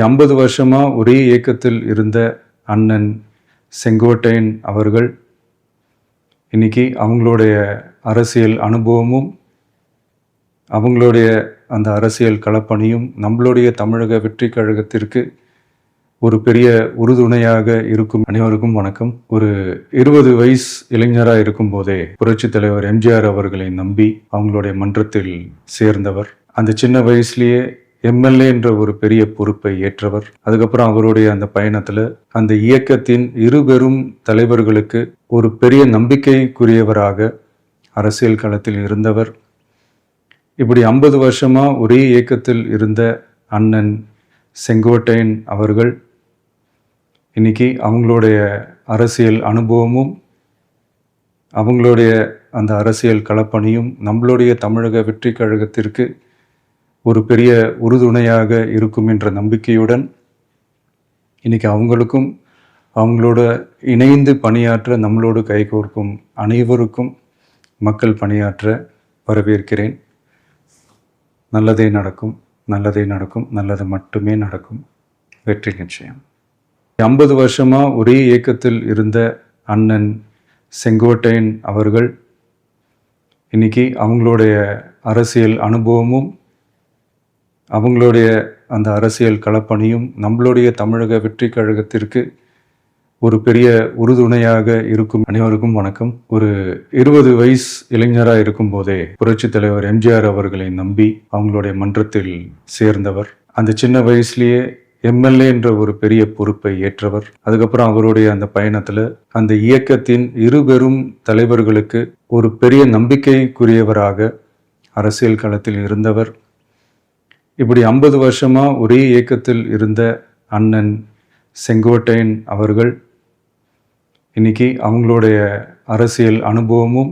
50 வருஷமா ஒரே இயக்கத்தில் இருந்த அண்ணன் செங்கோட்டையன் அவர்கள் இன்னைக்கு அவங்களுடைய அரசியல் அனுபவமும் அவங்களுடைய அந்த அரசியல் களப்பணியும் நம்மளுடைய தமிழக வெற்றி கழகத்திற்கு ஒரு பெரிய உறுதுணையாக இருக்கும். அனைவருக்கும் வணக்கம். ஒரு 20 வயசு இளைஞராக இருக்கும் போதே புரட்சித் தலைவர் எம்ஜிஆர் அவர்களை நம்பி அவங்களுடைய மன்றத்தில் சேர்ந்தவர். அந்த சின்ன வயசுலேயே எம்எல்ஏ என்ற ஒரு பெரிய பொறுப்பை ஏற்றவர். அதுக்கப்புறம் அவருடைய அந்த பயணத்தில் அந்த இயக்கத்தின் இருபெரும் தலைவர்களுக்கு ஒரு பெரிய நம்பிக்கைக்குரியவராக அரசியல் களத்தில் இருந்தவர். இப்படி 50 வருஷமா ஒரே இயக்கத்தில் இருந்த அண்ணன் செங்கோட்டையன் அவர்கள் இன்னைக்கு அவங்களுடைய அரசியல் அனுபவமும் அவங்களுடைய அந்த அரசியல் களப்பணியும் நம்மளுடைய தமிழக வெற்றி கழகத்திற்கு ஒரு பெரிய உறுதுணையாக இருக்கும் என்ற நம்பிக்கையுடன் இன்னைக்கு அவங்களுக்கும் அவங்களோட இணைந்து பணியாற்ற நம்மளோடு கைகோர்க்கும் அனைவருக்கும் மக்கள் பணியாற்ற வரவேற்கிறேன். நல்லதே நடக்கும், நல்லதே நடக்கும், நல்லது மட்டுமே நடக்கும். வெற்றி நிச்சயம். 50 வருஷமா ஒரே இயக்கத்தில் இருந்த அண்ணன் செங்கோட்டையன் அவர்கள் இன்னைக்கு அவங்களுடைய அரசியல் அனுபவமும் அவங்களுடைய அந்த அரசியல் களப்பணியும் நம்மளுடைய தமிழக வெற்றி கழகத்திற்கு ஒரு பெரிய உறுதுணையாக இருக்கும். அனைவருக்கும் வணக்கம். ஒரு 20 வயசு இளைஞராக இருக்கும் போதே புரட்சித் தலைவர் எம்ஜிஆர் அவர்களை நம்பி அவங்களுடைய மன்றத்தில் சேர்ந்தவர். அந்த சின்ன வயசுலேயே எம்எல்ஏ என்ற ஒரு பெரிய பொறுப்பை ஏற்றவர். அதுக்கப்புறம் அவருடைய அந்த பயணத்தில் அந்த இயக்கத்தின் இருபெரும் தலைவர்களுக்கு ஒரு பெரிய நம்பிக்கைக்குரியவராக அரசியல் களத்தில் இருந்தவர். இப்படி 50 வருஷமா ஒரே இயக்கத்தில் இருந்த அண்ணன் செங்கோட்டையன் அவர்கள் இன்னைக்கு அவங்களுடைய அரசியல் அனுபவமும்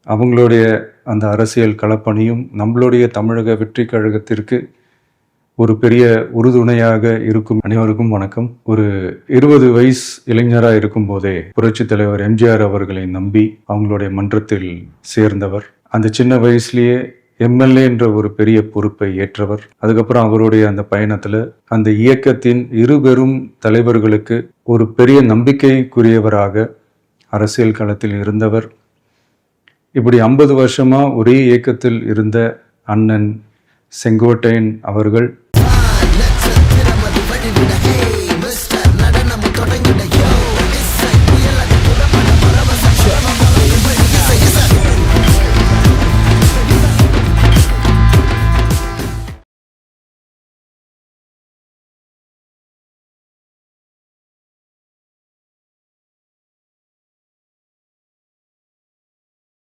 அவங்களுடைய அந்த அரசியல் களப்பணியும் நம்மளுடைய தமிழக வெற்றி கழகத்திற்கு ஒரு பெரிய உறுதுணையாக இருக்கும். அனைவருக்கும் வணக்கம். ஒரு 20 வயசு இளைஞராக இருக்கும் போதே புரட்சித் தலைவர் எம்ஜிஆர் அவர்களை நம்பி அவங்களுடைய மன்றத்தில் சேர்ந்தவர். அந்த சின்ன வயசுலேயே எம்எல்ஏ என்ற ஒரு பெரிய பொறுப்பை ஏற்றவர். அதுக்கப்புறம் அவருடைய அந்த பயணத்தில் அந்த இயக்கத்தின் இருபெரும் தலைவர்களுக்கு ஒரு பெரிய நம்பிக்கைக்குரியவராக அரசியல் களத்தில் இருந்தவர். இப்படி 50 வருஷமா ஒரே இயக்கத்தில் இருந்த அண்ணன் செங்கோட்டையன் அவர்கள்